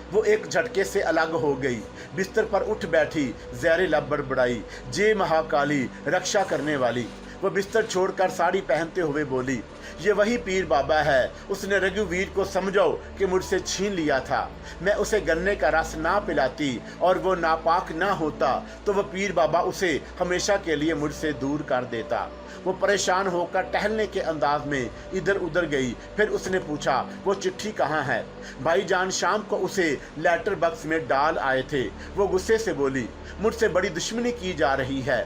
वो एक झटके से अलग हो गई, बिस्तर पर उठ बैठी, ज़ेरे लब बड़बड़ाई, जे महाकाली रक्षा करने वाली। वो बिस्तर छोड़कर साड़ी पहनते हुए बोली, ये वही पीर बाबा है। उसने रघुवीर को समझो कि मुझसे छीन लिया था। मैं उसे गन्ने का रस ना पिलाती और वो नापाक ना होता तो वह पीर बाबा उसे हमेशा के लिए मुझसे दूर कर देता। वो परेशान होकर टहलने के अंदाज में इधर उधर गई। फिर उसने पूछा, वो चिट्ठी कहाँ है? भाईजान शाम को उसे लेटर बॉक्स में डाल आए थे। वो गुस्से से बोली, मुझसे बड़ी दुश्मनी की जा रही है।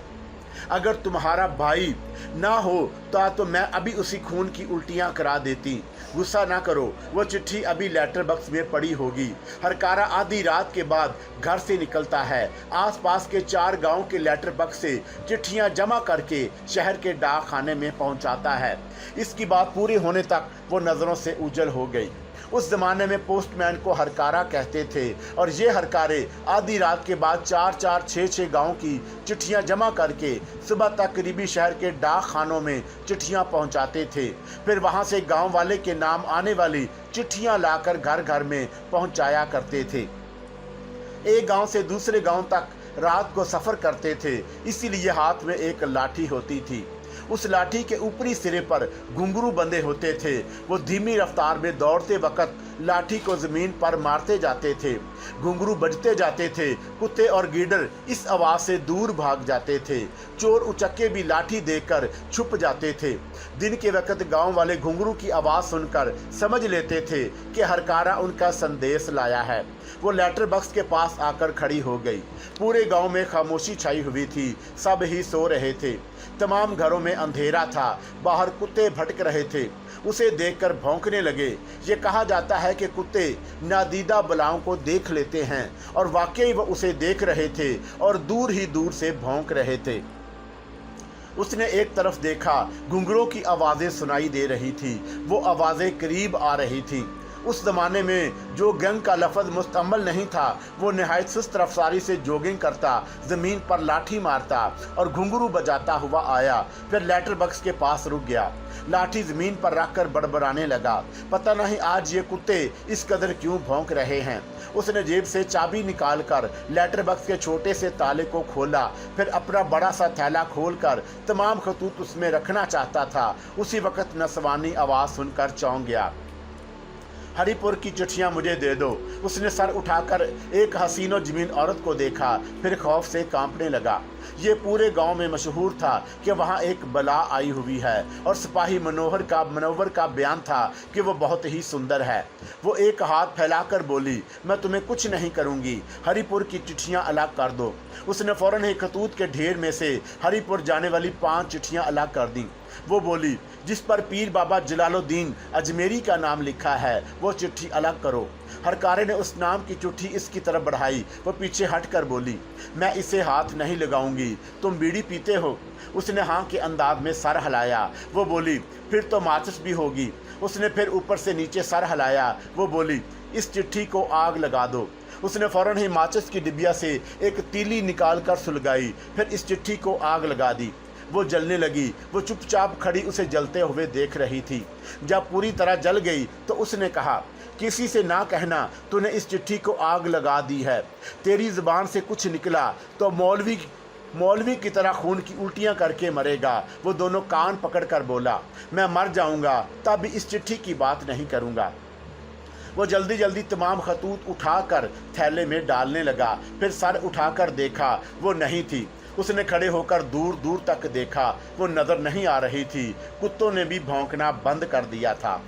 अगर तुम्हारा भाई ना हो तो मैं अभी उसी खून की उल्टियां करा देती। गुस्सा ना करो, वो चिट्ठी अभी लेटर बॉक्स में पड़ी होगी। हरकारा आधी रात के बाद घर से निकलता है। आसपास के 4 गांव के लेटर बॉक्स से चिट्ठियां जमा करके शहर के डाक खाने में पहुंचाता है। इसकी बात पूरी होने तक वो नज़रों से उजल हो गई। उस जमाने में पोस्टमैन को हरकारा कहते थे और ये हरकारे आधी रात के बाद 4-4, 6-6 गाँव की चिट्ठियां जमा करके सुबह तक करीबी शहर के डाक खानों में चिट्ठियां पहुंचाते थे। फिर वहां से गांव वाले के नाम आने वाली चिट्ठियां लाकर घर घर में पहुंचाया करते थे। एक गांव से दूसरे गांव तक रात को सफ़र करते थे, इसीलिए हाथ में एक लाठी होती थी। उस लाठी के ऊपरी सिरे पर घुंघरू बंधे होते थे। वो धीमी रफ्तार में दौड़ते वक्त लाठी को जमीन पर मारते जाते थे। घुंघरू बजते जाते थे। कुत्ते और गीदड़ इस आवाज़ से दूर भाग जाते थे। चोर उचक्के भी लाठी देखकर छुप जाते थे। दिन के वक्त गांव वाले घुंघरू की आवाज़ सुनकर समझ लेते थे कि हरकारा उनका संदेश लाया है। वो लेटर बॉक्स के पास आकर खड़ी हो गई। पूरे गांव में खामोशी छाई हुई थी। सब ही सो रहे थे। तमाम घरों में अंधेरा था। बाहर कुत्ते भटक रहे थे। उसे देखकर भौंकने लगे। ये कहा जाता है कि कुत्ते नादीदा बलाओं को देख लेते हैं, और वाकई वो उसे देख रहे थे और दूर ही दूर से भौंक रहे थे। उसने एक तरफ देखा, घुंघरूओं की आवाज़ें सुनाई दे रही थी। वो आवाज़ें करीब आ रही थी। उस ज़माने में जो गंग का लफ्ज़ मुस्तअमल नहीं था, वो नहायत सुस्त रफ्तारी से जॉगिंग करता, ज़मीन पर लाठी मारता और घुंघरू बजाता हुआ आया। फिर लेटर बॉक्स के पास रुक गया। लाठी ज़मीन पर रखकर बड़बड़ाने लगा, पता नहीं आज ये कुत्ते इस कदर क्यों भौंक रहे हैं। उसने जेब से चाबी निकालकर लेटर बॉक्स के छोटे से ताले को खोला। फिर अपना बड़ा सा थैला खोलकर तमाम खतूत उसमें रखना चाहता था। उसी वक्त नसवानी आवाज़ सुनकर चौंक गया। हरिपुर की चिट्ठियां मुझे दे दो। उसने सर उठाकर एक हसीनो जमीन औरत को देखा, फिर खौफ से कांपने लगा। ये पूरे गांव में मशहूर था कि वहाँ एक बला आई हुई है, और सिपाही मनोवर का बयान था कि वो बहुत ही सुंदर है। वो एक हाथ फैलाकर बोली, मैं तुम्हें कुछ नहीं करूँगी, हरिपुर की चिट्ठियाँ अलग कर दो। उसने फ़ौरन ही खतूत के ढेर में से हरिपुर जाने वाली 5 चिट्ठियाँ अलग कर दी। वो बोली, जिस पर पीर बाबा जलालुद्दीन अजमेरी का नाम लिखा है वो चिट्ठी अलग करो। हरकारे ने उस नाम की चिट्ठी इसकी तरफ बढ़ाई। वो पीछे हटकर बोली, मैं इसे हाथ नहीं लगाऊंगी, तुम बीड़ी पीते हो? उसने हाँ के अंदाज में सर हिलाया। वो बोली, फिर तो माचिस भी होगी। उसने फिर ऊपर से नीचे सर हिलाया। वो बोली, इस चिट्ठी को आग लगा दो। उसने फ़ौरन ही माचिस की डिबिया से एक तीली निकाल कर सुलगाई। फिर इस चिट्ठी को आग लगा दी। वो जलने लगी। वो चुपचाप खड़ी उसे जलते हुए देख रही थी। जब पूरी तरह जल गई तो उसने कहा, किसी से ना कहना तूने इस चिट्ठी को आग लगा दी है। तेरी ज़ुबान से कुछ निकला तो मौलवी की तरह खून की उल्टियां करके मरेगा। वो दोनों कान पकड़कर बोला, मैं मर जाऊंगा तब भी इस चिट्ठी की बात नहीं करूंगा। वो जल्दी जल्दी तमाम खतूत उठाकर थैले में डालने लगा। फिर सर उठाकर देखा, वो नहीं थी। उसने खड़े होकर दूर दूर तक देखा, वो नजर नहीं आ रही थी। कुत्तों ने भी भौंकना बंद कर दिया था।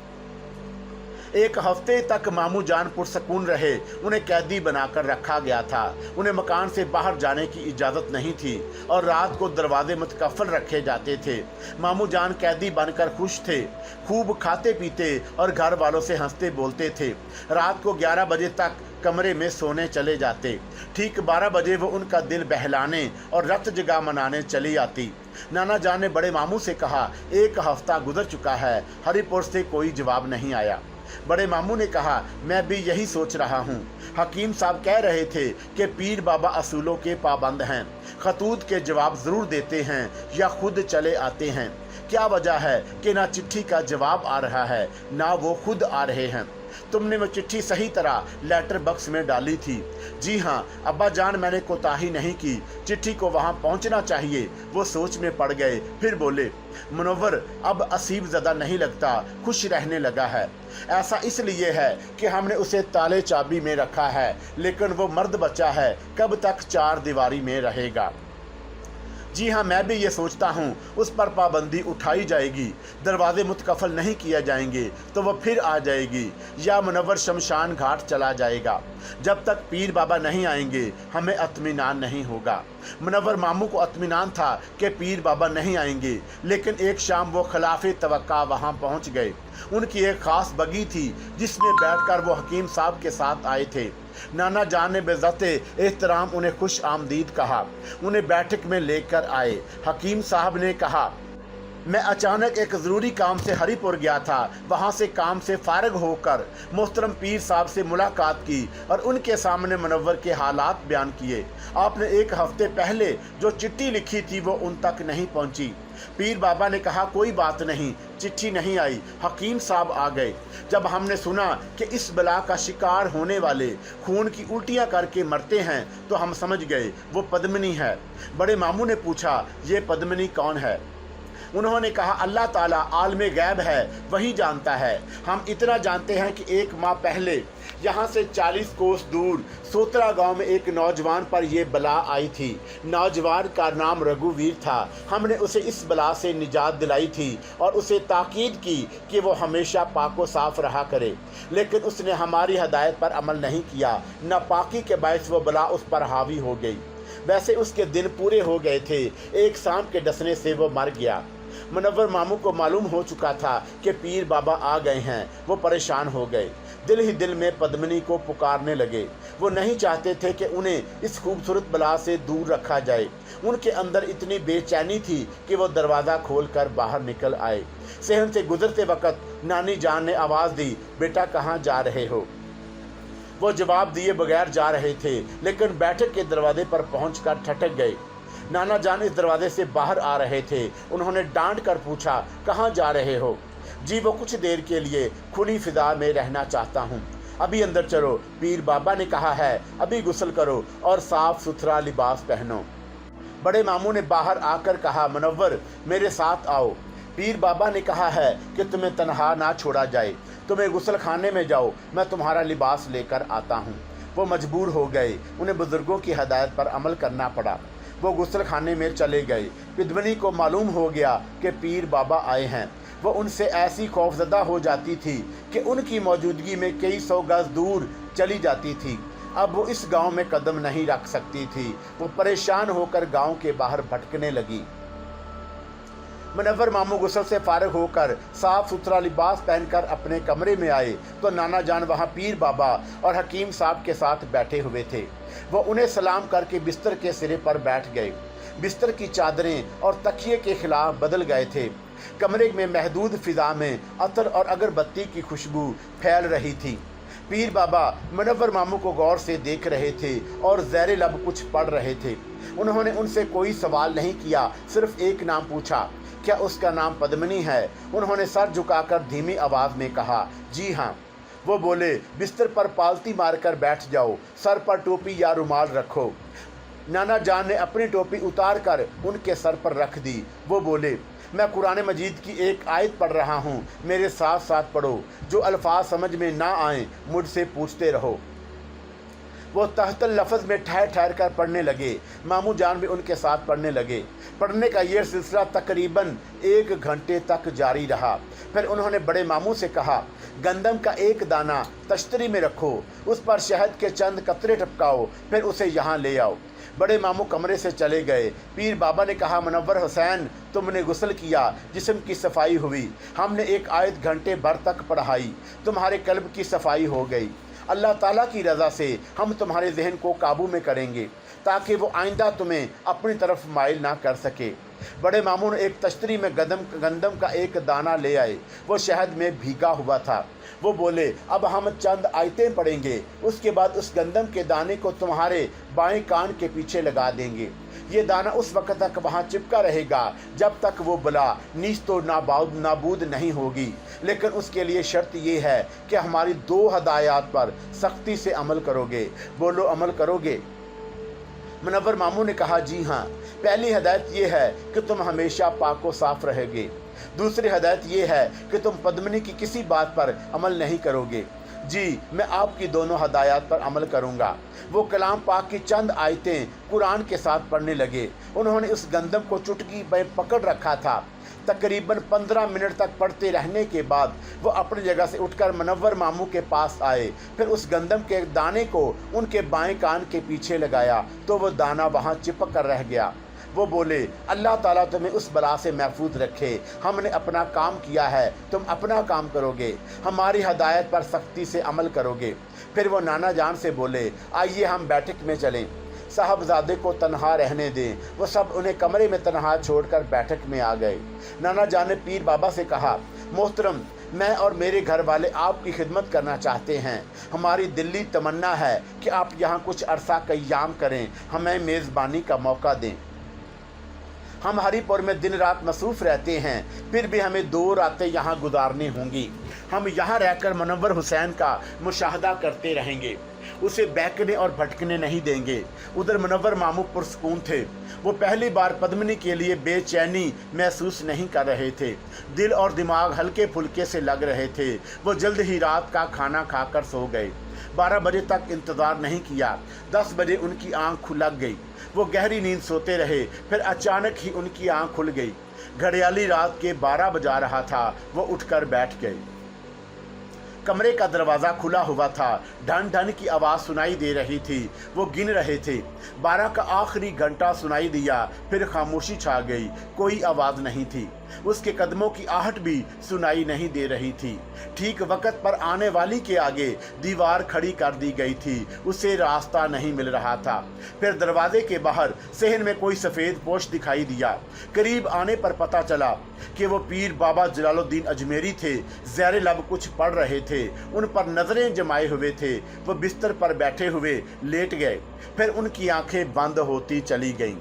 एक हफ्ते तक मामू जान पुरसकून रहे। उन्हें कैदी बनाकर रखा गया था। उन्हें मकान से बाहर जाने की इजाज़त नहीं थी और रात को दरवाजे मुतकफ़ल रखे जाते थे। मामू जान कैदी बनकर खुश थे, खूब खाते पीते और घर वालों से हंसते बोलते थे। रात को 11 बजे तक कमरे में सोने चले जाते। ठीक 12 बजे वो उनका दिल बहलाने और रत जगा मनाने चली आती। नाना जान ने बड़े मामू से कहा, 1 हफ्ता गुजर चुका है, हरिपुर से कोई जवाब नहीं आया। बड़े मामू ने कहा, मैं भी यही सोच रहा हूँ। हकीम साहब कह रहे थे कि पीर बाबा असूलों के पाबंद हैं, खतूत के जवाब ज़रूर देते हैं या खुद चले आते हैं। क्या वजह है कि ना चिट्ठी का जवाब आ रहा है ना वो खुद आ रहे हैं। तुमने वो चिट्ठी सही तरह लेटर बॉक्स में डाली थी। जी हाँ अब्बा जान, मैंने कोताही नहीं की, चिट्ठी को वहाँ पहुँचना चाहिए। वो सोच में पड़ गए। फिर बोले, मुनव्वर अब असीब ज़्यादा नहीं लगता, खुश रहने लगा है। ऐसा इसलिए है कि हमने उसे ताले चाबी में रखा है, लेकिन वो मर्द बच्चा है, कब तक 4 दीवारी में रहेगा। जी हाँ, मैं भी ये सोचता हूँ उस पर पाबंदी उठाई जाएगी, दरवाजे मुतकफ़ल नहीं किए जाएंगे तो वह फिर आ जाएगी या मुनव्वर शमशान घाट चला जाएगा। जब तक पीर बाबा नहीं आएंगे हमें इत्मीनान नहीं होगा। मुनव्वर मामू को इत्मीनान था कि पीर बाबा नहीं आएंगे, लेकिन एक शाम वो खिलाफ़े तवक्का वहाँ पहुँच गए। उनकी एक ख़ास बगी थी जिसमें बैठकर वो हकीम साहब के साथ आए थे। नाना जान ने बेइज्जत एहतराम उन्हें खुश आमदीद कहा। उन्हें बैठक में लेकर आए। हकीम साहब ने कहा, मैं अचानक एक ज़रूरी काम से हरिपुर गया था। वहाँ से काम से फारग होकर मोहतरम पीर साहब से मुलाकात की और उनके सामने मुनव्वर के हालात बयान किए। आपने 1 हफ्ते पहले जो चिट्ठी लिखी थी वो उन तक नहीं पहुँची। पीर बाबा ने कहा, कोई बात नहीं, चिट्ठी नहीं आई। हकीम साहब आ गए। जब हमने सुना कि इस बला का शिकार होने वाले खून की उल्टियाँ करके मरते हैं तो हम समझ गए वो पद्मिनी है। बड़े मामू ने पूछा, ये पद्मिनी कौन है? उन्होंने कहा, अल्लाह ताला आलमे गैब है, वही जानता है। हम इतना जानते हैं कि 1 माह पहले यहाँ से 40 कोस दूर सोतरा गांव में एक नौजवान पर यह बला आई थी। नौजवान का नाम रघुवीर था। हमने उसे इस बला से निजात दिलाई थी और उसे ताकीद की कि वो हमेशा पाको साफ रहा करे, लेकिन उसने हमारी हदायत पर अमल नहीं किया। नापाकी के बायस वो बला उस पर हावी हो गई। वैसे उसके दिन पूरे हो गए थे। एक सांप के डसने से वो मर गया। मुनव्वर मामू को मालूम हो चुका था कि पीर बाबा आ गए हैं। वो परेशान हो गए, दिल ही दिल में पद्मिनी को पुकारने लगे। वो नहीं चाहते थे कि उन्हें इस खूबसूरत बला से दूर रखा जाए। उनके अंदर इतनी बेचैनी थी कि वो दरवाज़ा खोलकर बाहर निकल आए। सहन से गुजरते वक्त नानी जान ने आवाज़ दी, बेटा कहाँ जा रहे हो? वो जवाब दिए बगैर जा रहे थे, लेकिन बैठक के दरवाजे पर पहुंचकर ठटक गए। नाना जान इस दरवाजे से बाहर आ रहे थे। उन्होंने डांट कर पूछा, कहाँ जा रहे हो? जी वो कुछ देर के लिए खुली फिजा में रहना चाहता हूँ। अभी अंदर चलो, पीर बाबा ने कहा है अभी गुस्ल करो और साफ सुथरा लिबास पहनो। बड़े मामू ने बाहर आकर कहा, मुनव्वर मेरे साथ आओ। पीर बाबा ने कहा है कि तुम्हें तनहा ना छोड़ा जाए, तुम्हें गुस्ल खाने में जाओ, मैं तुम्हारा लिबास लेकर आता हूँ। वो मजबूर हो गए। उन्हें बुजुर्गों की हदायत पर अमल करना पड़ा। वो गुस्ल खाने में चले गए। पद्मिनी को मालूम हो गया कि पीर बाबा आए हैं। वो उनसे ऐसी खौफजदा हो जाती थी कि उनकी मौजूदगी में कई 100 गज दूर चली जाती थी। अब वो इस गांव में कदम नहीं रख सकती थी। वो परेशान होकर गांव के बाहर भटकने लगी। मुनव्वर मामू गुस्ल से फारिग होकर साफ सुथरा लिबास पहनकर अपने कमरे में आए तो नाना जान वहाँ पीर बाबा और हकीम साहब के साथ बैठे हुए थे। वो उन्हें सलाम करके बिस्तर के सिरे पर बैठ गए। बिस्तर की चादरें और तकिए के खिलाफ बदल गए थे। कमरे में महदूद फिजा में अतर और अगरबत्ती की खुशबू फैल रही थी। पीर बाबा मुनव्वर मामू को गौर से देख रहे थे और ज़ेरे लब कुछ पढ़ रहे थे। उन्होंने उनसे कोई सवाल नहीं किया, सिर्फ एक नाम पूछा, क्या उसका नाम पद्मिनी है? उन्होंने सर झुकाकर धीमी आवाज़ में कहा, जी हाँ। वो बोले, बिस्तर पर पालती मारकर बैठ जाओ, सर पर टोपी या रुमाल रखो। नाना जान ने अपनी टोपी उतार कर उनके सर पर रख दी। वो बोले, मैं कुरान मजीद की एक आयत पढ़ रहा हूँ, मेरे साथ साथ पढ़ो, जो अल्फाज समझ में ना आए मुझसे पूछते रहो। वो तहतल लफ्ज़ में ठहर ठहर कर पढ़ने लगे। मामू जान भी उनके साथ पढ़ने लगे। पढ़ने का ये सिलसिला तकरीबन 1 घंटे तक जारी रहा। फिर उन्होंने बड़े मामू से कहा, गंदम का एक दाना तश्तरी में रखो, उस पर शहद के चंद कतरे टपकाओ, फिर उसे यहाँ ले आओ। बड़े मामू कमरे से चले गए। पीर बाबा ने कहा, मुनव्वर हुसैन, तुमने गुस्ल किया, जिस्म की सफाई हुई, हमने एक आयत घंटे भर तक पढ़ाई, तुम्हारे कल्ब की सफाई हो गई। अल्लाह ताला की रज़ा से हम तुम्हारे जहन को काबू में करेंगे ताकि वो आइंदा तुम्हें अपनी तरफ माइल ना कर सके। बड़े मामू ने एक तश्तरी में गंदम का एक दाना ले आए। वो शहद में भीगा हुआ था। वो बोले, अब हम चंद आयतें पढ़ेंगे, उसके बाद उस गंदम के दाने को तुम्हारे बाएं कान के पीछे लगा देंगे। ये दाना उस वक्त तक वहाँ चिपका रहेगा जब तक वो बला नीच तो नाबूद नहीं होगी, लेकिन उसके लिए शर्त ये है कि हमारी 2 हदायत पर सख्ती से अमल करोगे। बोलो, अमल करोगे? मुनव्वर मामू ने कहा, जी हाँ। पहली हदायत ये है कि तुम हमेशा पाक व साफ रहोगे। दूसरी हदायत ये है कि तुम पद्मिनी की किसी बात पर अमल नहीं करोगे। जी, मैं आपकी दोनों हदायत पर अमल करूँगा। वो कलाम पाक की चंद आयतें कुरान के साथ पढ़ने लगे। उन्होंने उस गंदम को चुटकी में पकड़ रखा था। तकरीबन 15 मिनट तक पढ़ते रहने के बाद वो अपनी जगह से उठकर मुनव्वर मामू के पास आए। फिर उस गंदम के दाने को उनके बाएं कान के पीछे लगाया तो वो दाना वहाँ चिपक कर रह गया। वो बोले, अल्लाह ताला तुम्हें उस बला से महफूज रखे। हमने अपना काम किया है, तुम अपना काम करोगे, हमारी हदायत पर सख्ती से अमल करोगे। फिर वो नाना जान से बोले, आइए हम बैठक में चलें, साहबजादे को तनहा रहने दें। वो सब उन्हें कमरे में तनहा छोड़कर बैठक में आ गए। नाना जान ने पीर बाबा से कहा, मोहतरम, मैं और मेरे घर वाले आपकी खिदमत करना चाहते हैं। हमारी दिली तमन्ना है कि आप यहाँ कुछ अरसा क़याम करें, हमें मेज़बानी का मौका दें। हम हरीपुर में दिन रात मसरूफ़ रहते हैं, फिर भी हमें 2 रातें यहाँ गुजारनी होंगी। हम यहाँ रहकर मुनव्वर हुसैन का मुशाहदा करते रहेंगे, उसे बहकने और भटकने नहीं देंगे। उधर मुनव्वर मामू पुरसकून थे। वो पहली बार पद्मिनी के लिए बेचैनी महसूस नहीं कर रहे थे। दिल और दिमाग हल्के फुल्के से लग रहे थे। वो जल्द ही रात का खाना खाकर सो गए। 12 बजे तक इंतज़ार नहीं किया। 10 बजे उनकी आँख लग गई। वो गहरी नींद सोते रहे। फिर अचानक ही उनकी आँख खुल गई। घड़ियाली रात के 12 बजा रहा था। वो उठकर बैठ गए। कमरे का दरवाज़ा खुला हुआ था। ढन ढन की आवाज़ सुनाई दे रही थी। वो गिन रहे थे। 12 का आखिरी घंटा सुनाई दिया, फिर खामोशी छा गई। कोई आवाज़ नहीं थी। उसके कदमों की आहट भी सुनाई नहीं दे रही थी। ठीक वक्त पर आने वाली के आगे दीवार खड़ी कर दी गई थी। उसे रास्ता नहीं मिल रहा था। फिर दरवाजे के बाहर सहन में कोई सफ़ेद पोश दिखाई दिया। करीब आने पर पता चला कि वो पीर बाबा जलालुद्दीन अजमेरी थे। ज़ेरे लब कुछ पढ़ रहे थे। उन पर नज़रें जमाए हुए थे। वो बिस्तर पर बैठे हुए लेट गए। फिर उनकी आंखें बंद होती चली गईं।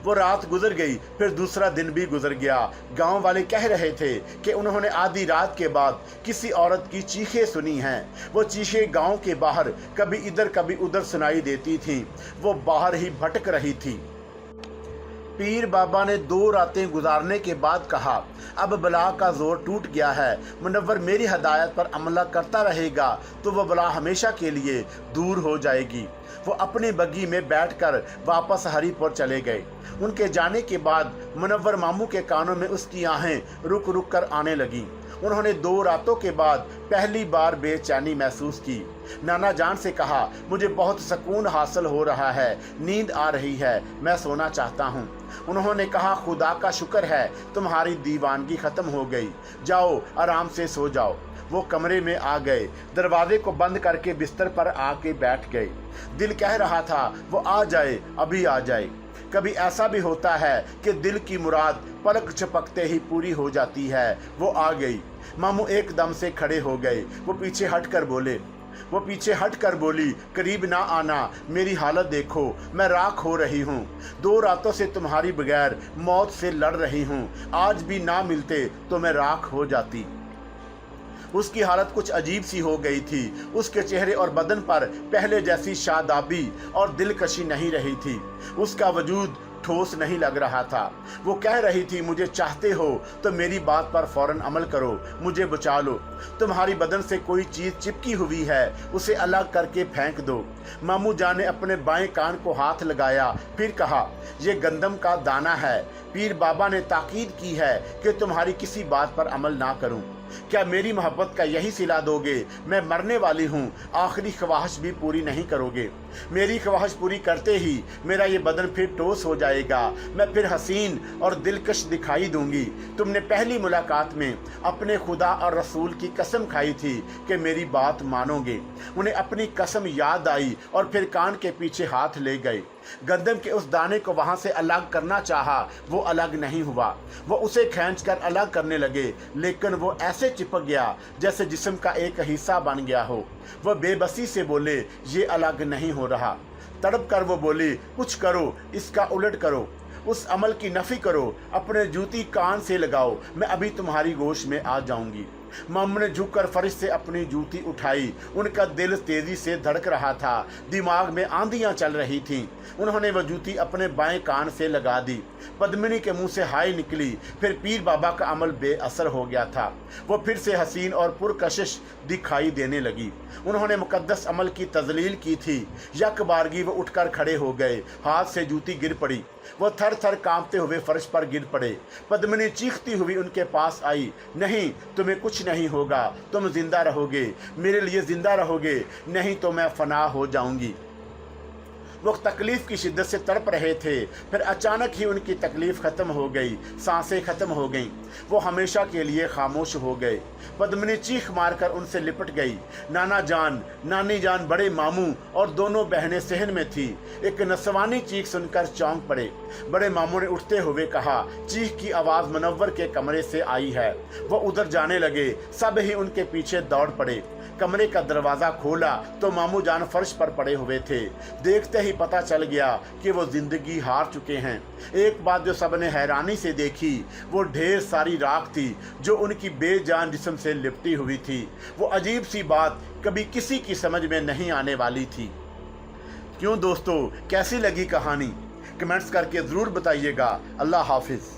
वो रात गुजर गई। फिर दूसरा दिन भी गुजर गया। गांव वाले कह रहे थे कि उन्होंने आधी रात के बाद किसी औरत की चीखें सुनी हैं। वो चीखें गांव के बाहर कभी इधर कभी उधर सुनाई देती थीं। वो बाहर ही भटक रही थी। पीर बाबा ने 2 रातें गुजारने के बाद कहा, अब बला का जोर टूट गया है। मुनव्वर मेरी हदायत पर अमल करता रहेगा तो वह बला हमेशा के लिए दूर हो जाएगी। वो अपनी बग्गी में बैठकर वापस हरीपुर चले गए। उनके जाने के बाद मुनव्वर मामू के कानों में उसकी आहें रुक रुक कर आने लगीं। उन्होंने 2 रातों के बाद पहली बार बेचैनी महसूस की। नाना जान से कहा, मुझे बहुत सुकून हासिल हो रहा है, नींद आ रही है, मैं सोना चाहता हूँ। उन्होंने कहा, खुदा का शुक्र है तुम्हारी दीवानगी ख़त्म हो गई, जाओ आराम से सो जाओ। वो कमरे में आ गए। दरवाजे को बंद करके बिस्तर पर आके बैठ गए। दिल कह रहा था वो आ जाए, अभी आ जाए। कभी ऐसा भी होता है कि दिल की मुराद पलक झपकते ही पूरी हो जाती है। वो आ गई। मामू एकदम से खड़े हो गए। वो पीछे हट कर बोली, करीब ना आना, मेरी हालत देखो, मैं राख हो रही हूँ। 2 रातों से तुम्हारी बगैर मौत से लड़ रही हूँ। आज भी ना मिलते तो मैं राख हो जाती। उसकी हालत कुछ अजीब सी हो गई थी। उसके चेहरे और बदन पर पहले जैसी शादाबी और दिलकशी नहीं रही थी। उसका वजूद ठोस नहीं लग रहा था। वो कह रही थी, मुझे चाहते हो तो मेरी बात पर फौरन अमल करो, मुझे बचा लो। तुम्हारी बदन से कोई चीज चिपकी हुई है, उसे अलग करके फेंक दो। मामू जान ने अपने बाएं कान को हाथ लगाया, फिर कहा, ये गंदम का दाना है। पीर बाबा ने ताकीद की है कि तुम्हारी किसी बात पर अमल ना करूं। क्या मेरी मोहब्बत का यही सिला दोगे? मैं मरने वाली हूँ, आखिरी ख्वाहिश भी पूरी नहीं करोगे। मेरी ख्वाहिश पूरी करते ही मेरा ये बदन फिर ठोस हो जाएगा, मैं फिर हसीन और दिलकश दिखाई दूंगी। तुमने पहली मुलाकात में अपने खुदा और रसूल की कसम खाई थी कि मेरी बात मानोगे। उन्हें अपनी कसम याद आई और फिर कान के पीछे हाथ ले गए। गंदम के उस दाने को वहां से अलग करना चाहा, वो अलग नहीं हुआ। वो उसे खींचकर अलग करने लगे, लेकिन वो ऐसे चिपक गया जैसे जिस्म का एक हिस्सा बन गया हो। वो बेबसी से बोले, ये अलग नहीं हो रहा। तड़प कर वो बोले, कुछ करो, इसका उलट करो, उस अमल की नफी करो, अपने जूती कान से लगाओ, मैं अभी तुम्हारी गोश में आ जाऊंगी। मामू ने झुककर फर्श से अपनी जूती उठाई। उनका दिल तेजी से धड़क रहा था, दिमाग में आंधियां चल रही थीं। उन्होंने वह जूती अपने बाएं कान से लगा दी। पद्मिनी के मुंह से हाय निकली, फिर पीर बाबा का अमल बेअसर हो गया था। वो फिर से हसीन और पुरकशिश दिखाई देने लगी। उन्होंने मुकद्दस अमल की तजलील की थी। यकबारगी वो उठकर खड़े हो गए, हाथ से जूती गिर पड़ी। वो थर थर कांपते हुए फर्श पर गिर पड़े। पद्मिनी चीखती हुई उनके पास आई, नहीं, तुम्हें कुछ नहीं होगा, तुम जिंदा रहोगे, मेरे लिए जिंदा रहोगे, नहीं तो मैं फना हो जाऊंगी। वो तकलीफ की शिद्दत से तड़प रहे थे, फिर अचानक ही उनकी तकलीफ खत्म हो गई, सांसें खत्म हो गईं। वो हमेशा के लिए खामोश हो गए। पद्मिनी चीख मारकर उनसे लिपट गई। नाना जान, नानी जान, बड़े मामू और दोनों बहनें सहन में थी। एक नसवानी चीख सुनकर चौंक पड़े। बड़े मामू ने उठते हुए कहा, चीख की आवाज़ मुनव्वर के कमरे से आई है। वो उधर जाने लगे, सब ही उनके पीछे दौड़ पड़े। कमरे का दरवाज़ा खोला तो मामू जान फर्श पर पड़े हुए थे। देखते ही पता चल गया कि वो जिंदगी हार चुके हैं। एक बात जो सबने हैरानी से देखी, वो ढेर सारी राख थी जो उनकी बेजान जिस्म से लिपटी हुई थी। वो अजीब सी बात कभी किसी की समझ में नहीं आने वाली थी। क्यों दोस्तों, कैसी लगी कहानी? कमेंट्स करके ज़रूर बताइएगा। अल्लाह हाफिज़।